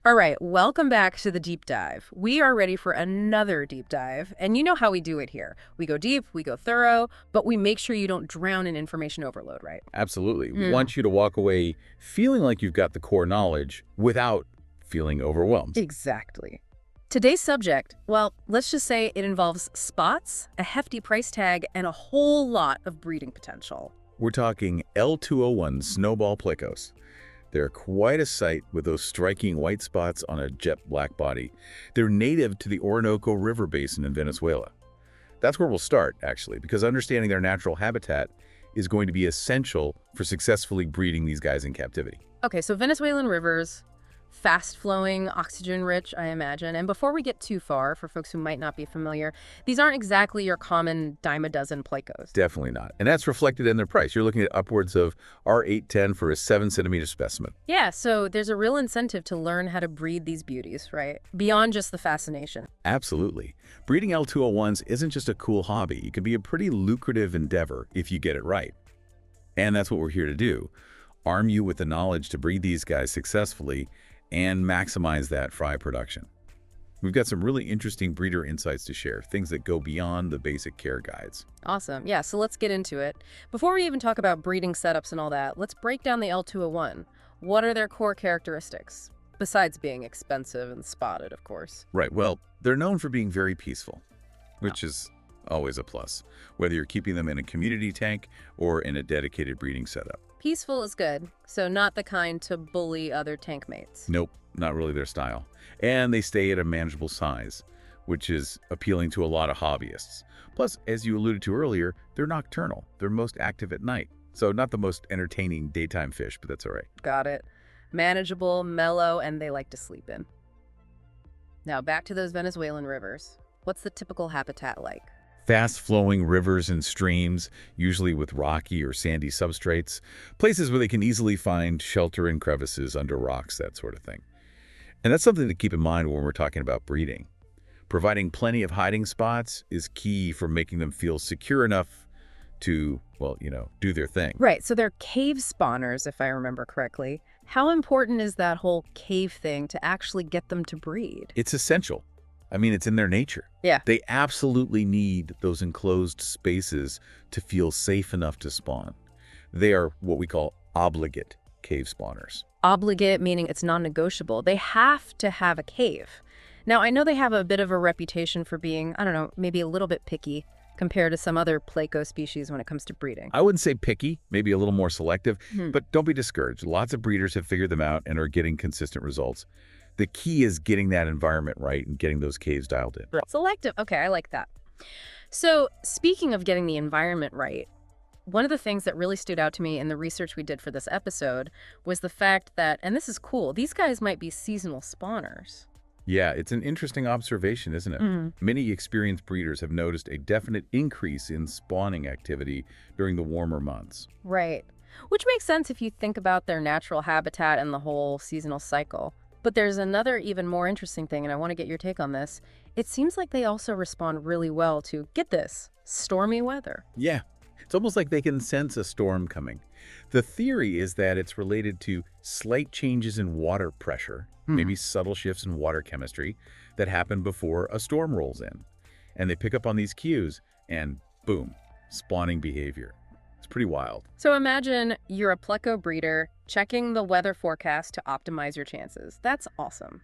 All right, welcome back to the deep dive. We are ready for another deep dive, and you know how we do it here. We go deep, we go thorough, but we make sure you don't drown in information overload, right? Absolutely. We want you to walk away feeling like you've got the core knowledge without feeling overwhelmed. Exactly. Today's subject, well, let's just say it involves spots, a hefty price tag, and a whole lot of breeding potential. We're talking L201 Snowball Plecos. They're quite a sight with those striking white spots on a jet black body. They're native to the Orinoco River basin in Venezuela. That's where we'll start, actually, because understanding their natural habitat is going to be essential for successfully breeding these guys in captivity. Okay, so Venezuelan rivers, fast-flowing, oxygen-rich, I imagine. And before we get too far, for folks who might not be familiar, these aren't exactly your common dime-a-dozen plecos. Definitely not. And that's reflected in their price. You're looking at upwards of R810 for a 7-centimeter specimen. Yeah, so there's a real incentive to learn how to breed these beauties, right? Beyond just the fascination. Absolutely. Breeding L201s isn't just a cool hobby. It can be a pretty lucrative endeavor if you get it right. And that's what we're here to do. Arm you with the knowledge to breed these guys successfully and maximize that fry production. We've got some really interesting breeder insights to share, things that go beyond the basic care guides. Awesome. Yeah, so let's get into it. Before we even talk about breeding setups and all that, let's break down the L201. What are their core characteristics? Besides being expensive and spotted, of course. Right, well, they're known for being very peaceful, which is always a plus, whether you're keeping them in a community tank or in a dedicated breeding setup. Peaceful is good, so not the kind to bully other tank mates. Nope, not really their style. And they stay at a manageable size, which is appealing to a lot of hobbyists. Plus, as you alluded to earlier, they're nocturnal. They're most active at night. So not the most entertaining daytime fish, but that's all right. Got it. Manageable, mellow, and they like to sleep in. Now back to those Venezuelan rivers. What's the typical habitat like? Fast-flowing rivers and streams, usually with rocky or sandy substrates, places where they can easily find shelter in crevices under rocks, that sort of thing. And that's something to keep in mind when we're talking about breeding. Providing plenty of hiding spots is key for making them feel secure enough to, well, do their thing. Right, so they're cave spawners, if I remember correctly. How important is that whole cave thing to actually get them to breed? It's essential. I mean, it's in their nature. Yeah. They absolutely need those enclosed spaces to feel safe enough to spawn. They are what we call obligate cave spawners. Obligate, meaning it's non-negotiable. They have to have a cave. Now, I know they have a bit of a reputation for being, I don't know, maybe a little bit picky compared to some other Pleco species when it comes to breeding. I wouldn't say picky, maybe a little more selective, but don't be discouraged. Lots of breeders have figured them out and are getting consistent results. The key is getting that environment right and getting those caves dialed in. Selective. Okay, I like that. So speaking of getting the environment right, one of the things that really stood out to me in the research we did for this episode was the fact that, and this is cool, these guys might be seasonal spawners. Yeah, it's an interesting observation, isn't it? Many experienced breeders have noticed a definite increase in spawning activity during the warmer months. Right. Which makes sense if you think about their natural habitat and the whole seasonal cycle. But there's another even more interesting thing, and I want to get your take on this. It seems like they also respond really well to, get this, stormy weather. Yeah, it's almost like they can sense a storm coming. The theory is that it's related to slight changes in water pressure, maybe subtle shifts in water chemistry that happen before a storm rolls in. And they pick up on these cues and boom, spawning behavior. It's pretty wild. So imagine you're a Pleco breeder checking the weather forecast to optimize your chances. That's awesome.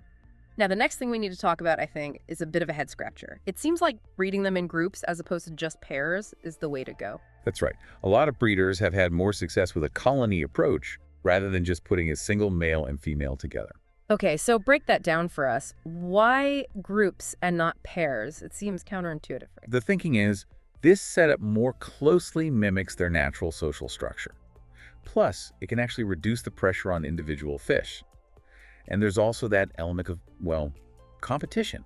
Now, the next thing we need to talk about, I think, is a bit of a head scratcher. It seems like breeding them in groups as opposed to just pairs is the way to go. That's right. A lot of breeders have had more success with a colony approach rather than just putting a single male and female together. Okay, so break that down for us. Why groups and not pairs? It seems counterintuitive. Right? The thinking is, this setup more closely mimics their natural social structure. Plus, it can actually reduce the pressure on individual fish. And there's also that element of, well, competition.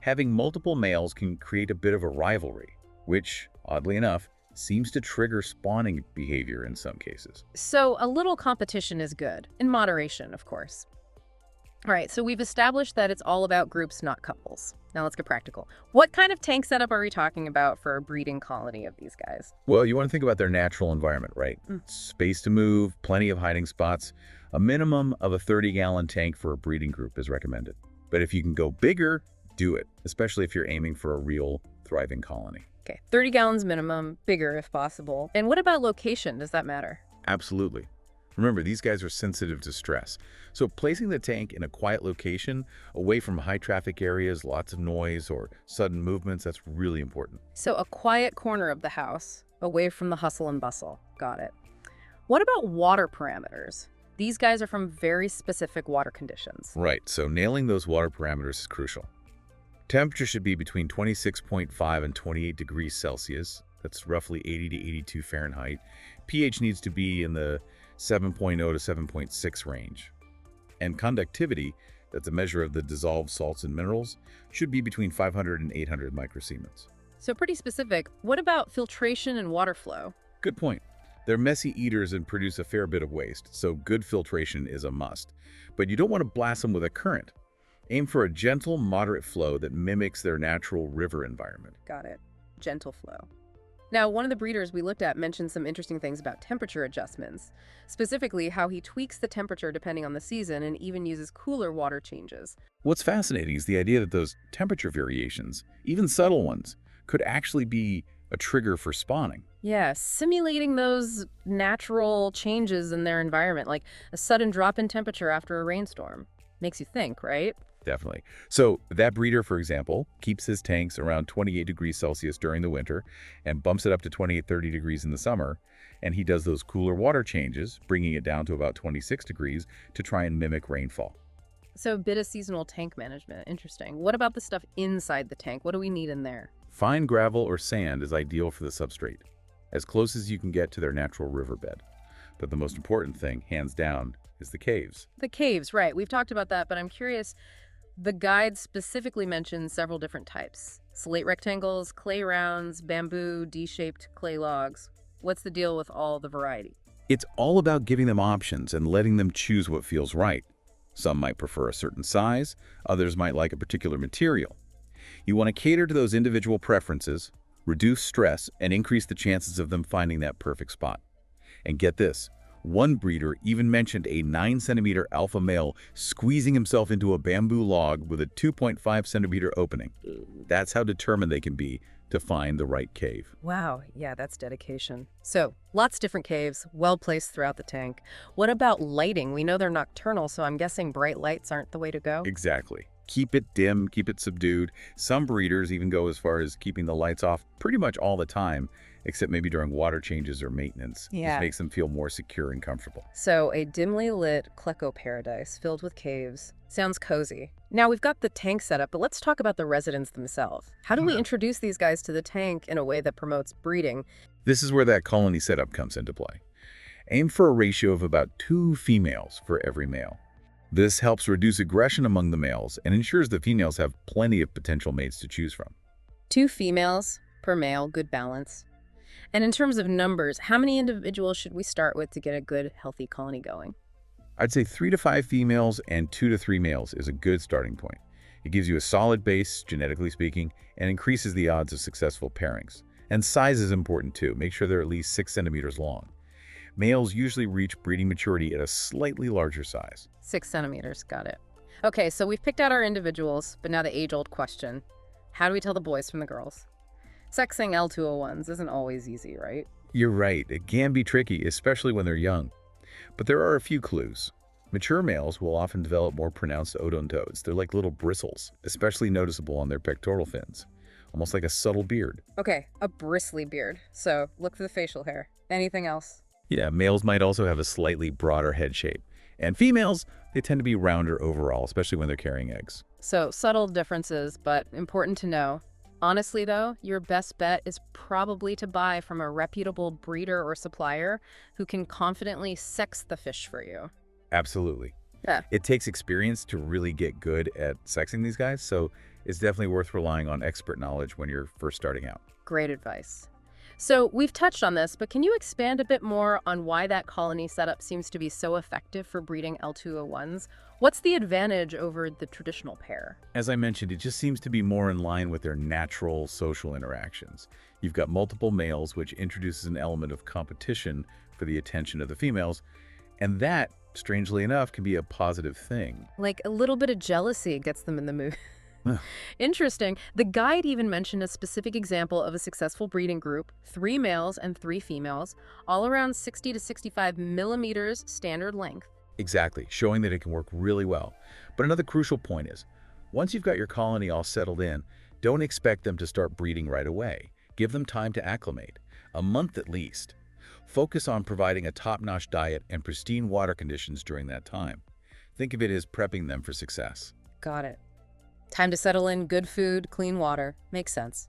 Having multiple males can create a bit of a rivalry, which, oddly enough, seems to trigger spawning behavior in some cases. So a little competition is good, in moderation, of course. All right, so we've established that it's all about groups, not couples. Now let's get practical. What kind of tank setup are we talking about for a breeding colony of these guys? Well, you want to think about their natural environment, right? Mm. Space to move, plenty of hiding spots. A minimum of a 30-gallon tank for a breeding group is recommended. But if you can go bigger, do it, especially if you're aiming for a real thriving colony. Okay, 30 gallons minimum, bigger if possible. And what about location? Does that matter? Absolutely. Remember, these guys are sensitive to stress. So placing the tank in a quiet location, away from high traffic areas, lots of noise, or sudden movements, that's really important. So a quiet corner of the house, away from the hustle and bustle. Got it. What about water parameters? These guys are from very specific water conditions. Right, so nailing those water parameters is crucial. Temperature should be between 26.5 and 28 degrees Celsius. That's roughly 80 to 82 Fahrenheit. pH needs to be in the 7.0 to 7.6 range. And conductivity, that's a measure of the dissolved salts and minerals, should be between 500 and 800 microsiemens. So pretty specific. What about filtration and water flow? Good point. They're messy eaters and produce a fair bit of waste, so good filtration is a must. But you don't want to blast them with a current. Aim for a gentle, moderate flow that mimics their natural river environment. Got it. Gentle flow. Now, one of the breeders we looked at mentioned some interesting things about temperature adjustments, specifically how he tweaks the temperature depending on the season and even uses cooler water changes. What's fascinating is the idea that those temperature variations, even subtle ones, could actually be a trigger for spawning. Yeah, simulating those natural changes in their environment, like a sudden drop in temperature after a rainstorm. Makes you think, right? Definitely. So that breeder, for example, keeps his tanks around 28 degrees Celsius during the winter and bumps it up to 28, 30 degrees in the summer. And he does those cooler water changes, bringing it down to about 26 degrees to try and mimic rainfall. So a bit of seasonal tank management. Interesting. What about the stuff inside the tank? What do we need in there? Fine gravel or sand is ideal for the substrate, as close as you can get to their natural riverbed. But the most important thing, hands down, is the caves. The caves, right. We've talked about that, but I'm curious. The guide specifically mentions several different types. Slate rectangles, clay rounds, bamboo, D-shaped clay logs. What's the deal with all the variety? It's all about giving them options and letting them choose what feels right. Some might prefer a certain size, others might like a particular material. You want to cater to those individual preferences, reduce stress, and increase the chances of them finding that perfect spot. And get this, one breeder even mentioned a 9-centimeter alpha male squeezing himself into a bamboo log with a 2.5-centimeter opening. That's how determined they can be to find the right cave. Wow, yeah, that's dedication. So, lots of different caves, well placed throughout the tank. What about lighting? We know they're nocturnal, so I'm guessing bright lights aren't the way to go? Exactly. Keep it dim, keep it subdued. Some breeders even go as far as keeping the lights off pretty much all the time, except maybe during water changes or maintenance. Yeah. This makes them feel more secure and comfortable. So, a dimly lit Pleco paradise filled with caves. Sounds cozy. Now, we've got the tank set up, but let's talk about the residents themselves. How do we introduce these guys to the tank in a way that promotes breeding? This is where that colony setup comes into play. Aim for a ratio of about 2 females for every male. This helps reduce aggression among the males and ensures the females have plenty of potential mates to choose from. 2 females per male, good balance. And in terms of numbers, how many individuals should we start with to get a good, healthy colony going? I'd say 3 to 5 females and 2 to 3 males is a good starting point. It gives you a solid base, genetically speaking, and increases the odds of successful pairings. And size is important too. Make sure they're at least 6 centimeters long. Males usually reach breeding maturity at a slightly larger size. 6 centimeters, got it. Okay, so we've picked out our individuals, but now the age-old question. How do we tell the boys from the girls? Sexing L201s isn't always easy, right? You're right, it can be tricky, especially when they're young. But there are a few clues. Mature males will often develop more pronounced odontodes. They're like little bristles, especially noticeable on their pectoral fins, almost like a subtle beard. Okay, a bristly beard. So look for the facial hair. Anything else? Yeah, males might also have a slightly broader head shape. And females, they tend to be rounder overall, especially when they're carrying eggs. So subtle differences, but important to know. Honestly, though, your best bet is probably to buy from a reputable breeder or supplier who can confidently sex the fish for you. Absolutely. Yeah. It takes experience to really get good at sexing these guys, so it's definitely worth relying on expert knowledge when you're first starting out. Great advice. So we've touched on this, but can you expand a bit more on why that colony setup seems to be so effective for breeding L201s? What's the advantage over the traditional pair? As I mentioned, it just seems to be more in line with their natural social interactions. You've got multiple males, which introduces an element of competition for the attention of the females, and that, strangely enough, can be a positive thing. Like a little bit of jealousy gets them in the mood. Interesting. The guide even mentioned a specific example of a successful breeding group, 3 males and 3 females, all around 60 to 65 millimeters standard length. Exactly, showing that it can work really well. But another crucial point is, once you've got your colony all settled in, don't expect them to start breeding right away. Give them time to acclimate, a month at least. Focus on providing a top-notch diet and pristine water conditions during that time. Think of it as prepping them for success. Got it. Time to settle in, good food, clean water. Makes sense.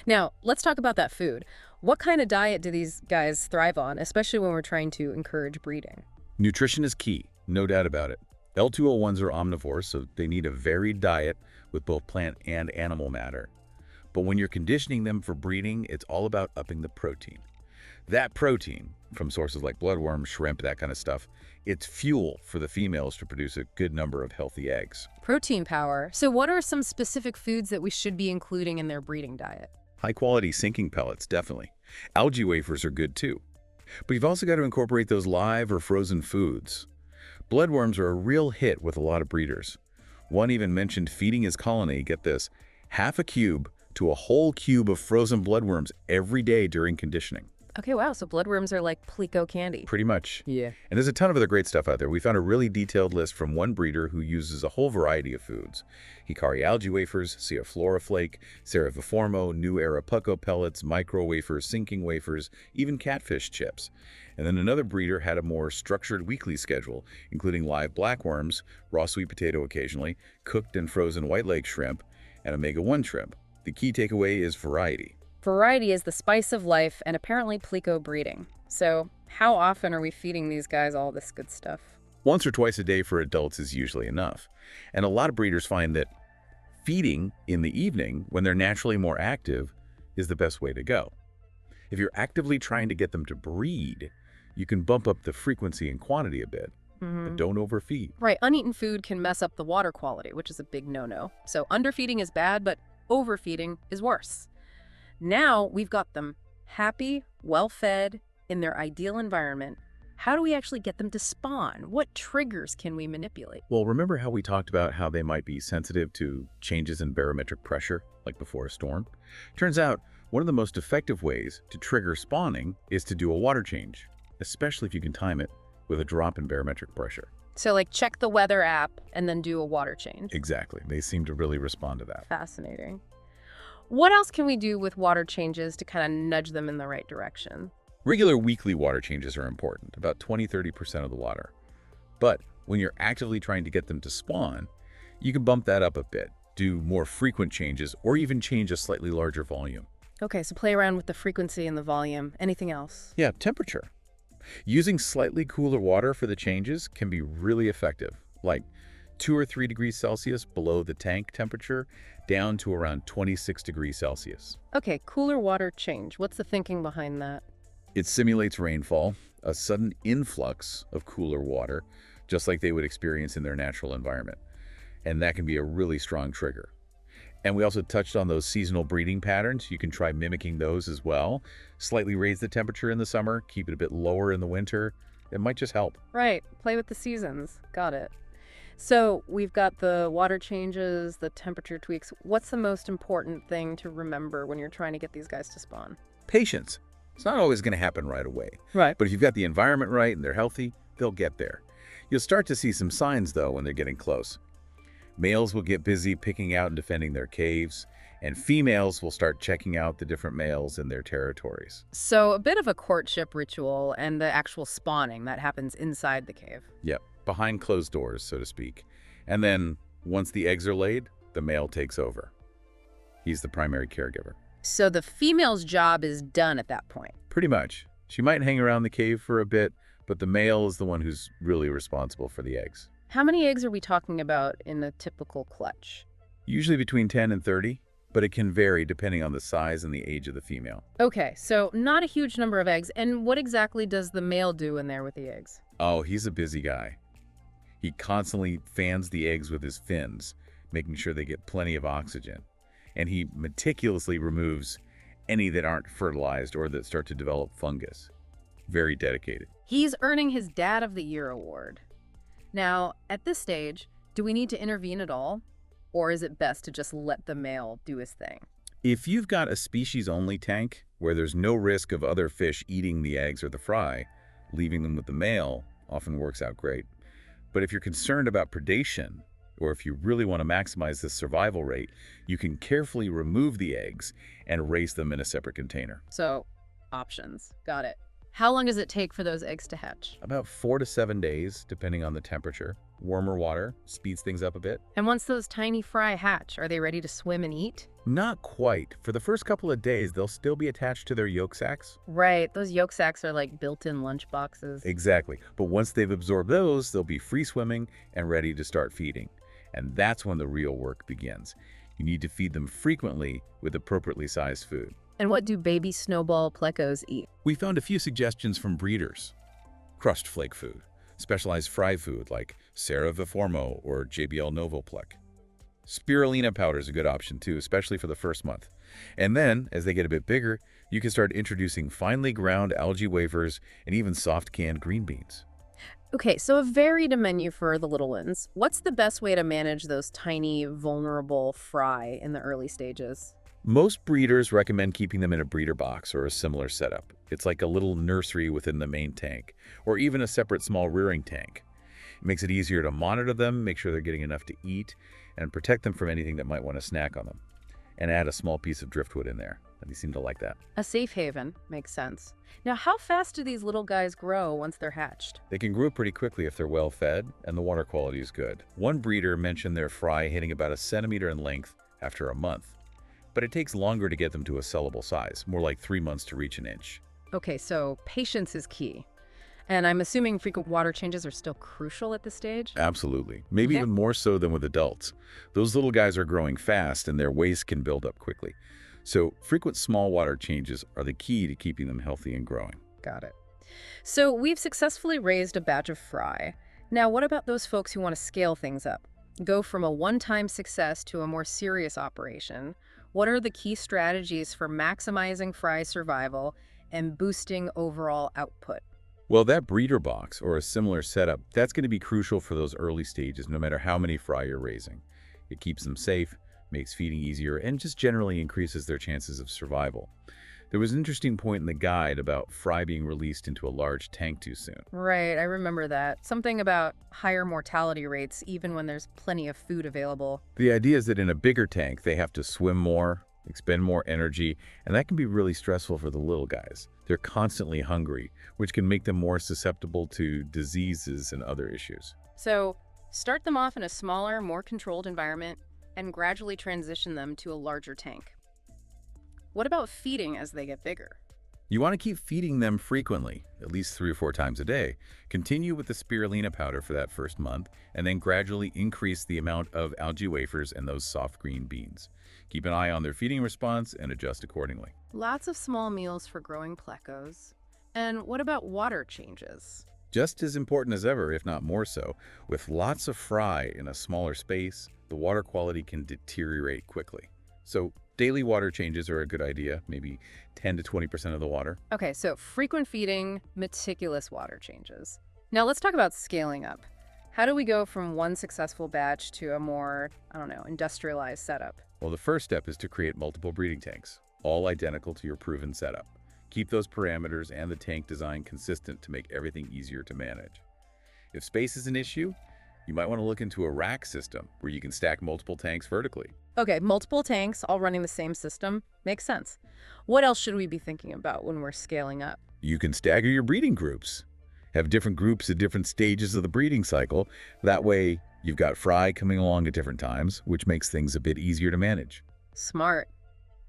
Now, let's talk about that food. What kind of diet do these guys thrive on, especially when we're trying to encourage breeding? Nutrition is key, no doubt about it. L201s are omnivores, so they need a varied diet with both plant and animal matter. But when you're conditioning them for breeding, it's all about upping the protein. That protein, from sources like bloodworms, shrimp, that kind of stuff, it's fuel for the females to produce a good number of healthy eggs. Protein power. So what are some specific foods that we should be including in their breeding diet? High-quality sinking pellets, definitely. Algae wafers are good too. But you've also got to incorporate those live or frozen foods. Bloodworms are a real hit with a lot of breeders. One even mentioned feeding his colony, get this, half a cube to a whole cube of frozen bloodworms every day during conditioning. Okay, wow, so bloodworms are like Pleco candy. Pretty much. Yeah. And there's a ton of other great stuff out there. We found a really detailed list from one breeder who uses a whole variety of foods. Hikari algae wafers, Ciaflora flake, Cerviformo, New Era pucko pellets, micro wafers, sinking wafers, even catfish chips. And then another breeder had a more structured weekly schedule, including live blackworms, raw sweet potato occasionally, cooked and frozen white leg shrimp, and omega-1 shrimp. The key takeaway is variety. Variety is the spice of life and apparently Pleco breeding. So how often are we feeding these guys all this good stuff? Once or twice a day for adults is usually enough. And a lot of breeders find that feeding in the evening, when they're naturally more active, is the best way to go. If you're actively trying to get them to breed, you can bump up the frequency and quantity a bit, but don't overfeed. Right, uneaten food can mess up the water quality, which is a big no-no. So underfeeding is bad, but overfeeding is worse. Now we've got them happy, well-fed, in their ideal environment. How do we actually get them to spawn? What triggers can we manipulate? Well, remember how we talked about how they might be sensitive to changes in barometric pressure, like before a storm? Turns out, one of the most effective ways to trigger spawning is to do a water change, especially if you can time it with a drop in barometric pressure. So like check the weather app and then do a water change. Exactly. They seem to really respond to that. Fascinating. What else can we do with water changes to kind of nudge them in the right direction? Regular weekly water changes are important, about 20–30% of the water. But when you're actively trying to get them to spawn, you can bump that up a bit, do more frequent changes, or even change a slightly larger volume. Okay, so play around with the frequency and the volume. Anything else? Yeah, temperature. Using slightly cooler water for the changes can be really effective, like 2 or 3 degrees Celsius below the tank temperature, down to around 26 degrees Celsius. Okay, cooler water change. What's the thinking behind that? It simulates rainfall, a sudden influx of cooler water, just like they would experience in their natural environment. And that can be a really strong trigger. And we also touched on those seasonal breeding patterns. You can try mimicking those as well. Slightly raise the temperature in the summer, keep it a bit lower in the winter. It might just help. Right, play with the seasons. Got it. So we've got the water changes, the temperature tweaks. What's the most important thing to remember when you're trying to get these guys to spawn? Patience. It's not always going to happen right away. Right. But if you've got the environment right and they're healthy, they'll get there. You'll start to see some signs, though, when they're getting close. Males will get busy picking out and defending their caves, and females will start checking out the different males in their territories. So a bit of a courtship ritual and the actual spawning that happens inside the cave. Yep, behind closed doors, so to speak. And then, once the eggs are laid, the male takes over. He's the primary caregiver. So the female's job is done at that point. Pretty much. She might hang around the cave for a bit, but the male is the one who's really responsible for the eggs. How many eggs are we talking about in a typical clutch? Usually between 10 and 30. but it can vary depending on the size and the age of the female. Okay, so not a huge number of eggs. And what exactly does the male do in there with the eggs? Oh, he's a busy guy. He constantly fans the eggs with his fins, making sure they get plenty of oxygen. And he meticulously removes any that aren't fertilized or that start to develop fungus. Very dedicated. He's earning his Dad of the Year award. Now, at this stage, do we need to intervene at all? Or is it best to just let the male do his thing? If you've got a species-only tank where there's no risk of other fish eating the eggs or the fry, leaving them with the male often works out great. But if you're concerned about predation, or if you really want to maximize the survival rate, you can carefully remove the eggs and raise them in a separate container. So, options. Got it. How long does it take for those eggs to hatch? About 4 to 7 days, depending on the temperature. Warmer water speeds things up a bit. And once those tiny fry hatch, are they ready to swim and eat? Not quite. For the first couple of days, they'll still be attached to their yolk sacs. Right, those yolk sacs are like built-in lunch boxes. Exactly. But once they've absorbed those, they'll be free swimming and ready to start feeding. And that's when the real work begins. You need to feed them frequently with appropriately sized food. And what do baby snowball plecos eat? We found a few suggestions from breeders. Crushed flake food, specialized fry food like Cerviformo or JBL Novoplec. Spirulina powder is a good option too, especially for the first month. And then, as they get a bit bigger, you can start introducing finely ground algae wafers and even soft canned green beans. Okay, so a varied menu for the little ones. What's the best way to manage those tiny, vulnerable fry in the early stages? Most breeders recommend keeping them in a breeder box or a similar setup. It's like a little nursery within the main tank, or even a separate small rearing tank. It makes it easier to monitor them, make sure they're getting enough to eat, and protect them from anything that might want to snack on them. And add a small piece of driftwood in there. They seem to like that. A safe haven. Makes sense. Now, how fast do these little guys grow once they're hatched? They can grow pretty quickly if they're well fed and the water quality is good. One breeder mentioned their fry hitting about 1 centimeter in length after a month. But it takes longer to get them to a sellable size, more like 3 months to reach an inch. Okay, so patience is key. And I'm assuming frequent water changes are still crucial at this stage? Absolutely. Maybe even more so than with adults. Those little guys are growing fast and their waste can build up quickly. So frequent small water changes are the key to keeping them healthy and growing. Got it. So we've successfully raised a batch of fry. Now, what about those folks who want to scale things up? Go from a one-time success to a more serious operation. What are the key strategies for maximizing fry survival and boosting overall output? Well, that breeder box or a similar setup, that's going to be crucial for those early stages, no matter how many fry you're raising. It keeps them safe, makes feeding easier, and just generally increases their chances of survival. There was an interesting point in the guide about fry being released into a large tank too soon. Right, I remember that. Something about higher mortality rates even when there's plenty of food available. The idea is that in a bigger tank, they have to swim more, expend more energy, and that can be really stressful for the little guys. They're constantly hungry, which can make them more susceptible to diseases and other issues. So, start them off in a smaller, more controlled environment and gradually transition them to a larger tank. What about feeding as they get bigger? You want to keep feeding them frequently, at least 3 or 4 times a day. Continue with the spirulina powder for that first month, and then gradually increase the amount of algae wafers and those soft green beans. Keep an eye on their feeding response and adjust accordingly. Lots of small meals for growing plecos. And what about water changes? Just as important as ever, if not more so. With lots of fry in a smaller space, the water quality can deteriorate quickly. So daily water changes are a good idea, maybe 10 to 20% of the water. Okay, so frequent feeding, meticulous water changes. Now let's talk about scaling up. How do we go from one successful batch to a more, industrialized setup? Well, the first step is to create multiple breeding tanks, all identical to your proven setup. Keep those parameters and the tank design consistent to make everything easier to manage. If space is an issue, you might want to look into a rack system where you can stack multiple tanks vertically. Okay, multiple tanks all running the same system. Makes sense. What else should we be thinking about when we're scaling up? You can stagger your breeding groups. Have different groups at different stages of the breeding cycle. That way, you've got fry coming along at different times, which makes things a bit easier to manage. Smart.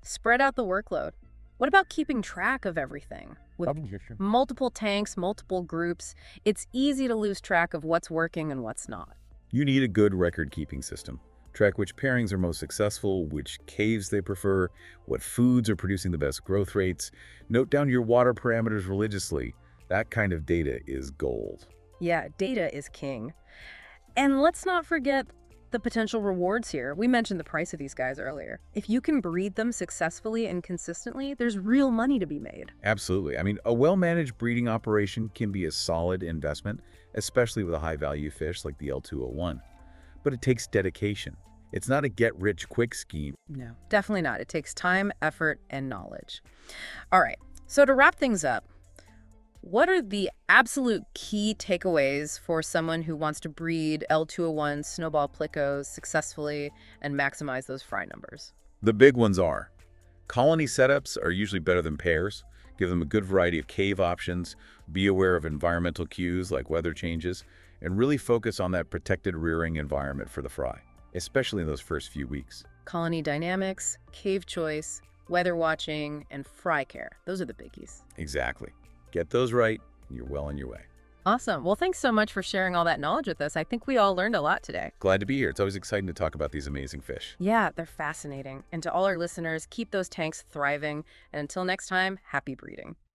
Spread out the workload. What about keeping track of everything? With multiple tanks, multiple groups, it's easy to lose track of what's working and what's not. You need a good record-keeping system. Track which pairings are most successful, which caves they prefer, what foods are producing the best growth rates. Note down your water parameters religiously. That kind of data is gold. Yeah, data is king. And let's not forget the potential rewards here. We mentioned the price of these guys earlier. If you can breed them successfully and consistently, there's real money to be made. Absolutely. I mean, a well-managed breeding operation can be a solid investment, especially with a high-value fish like the L201. But it takes dedication. It's not a get-rich-quick scheme. No, definitely not. It takes time, effort, and knowledge. All right, so to wrap things up, what are the absolute key takeaways for someone who wants to breed L201 Snowball Plecos successfully and maximize those fry numbers? The big ones are: colony setups are usually better than pairs. Give them a good variety of cave options, be aware of environmental cues like weather changes, and really focus on that protected rearing environment for the fry, especially in those first few weeks. Colony dynamics, cave choice, weather watching, and fry care. Those are the biggies. Exactly. Get those right, and you're well on your way. Awesome. Well, thanks so much for sharing all that knowledge with us. I think we all learned a lot today. Glad to be here. It's always exciting to talk about these amazing fish. Yeah, they're fascinating. And to all our listeners, keep those tanks thriving. And until next time, happy breeding.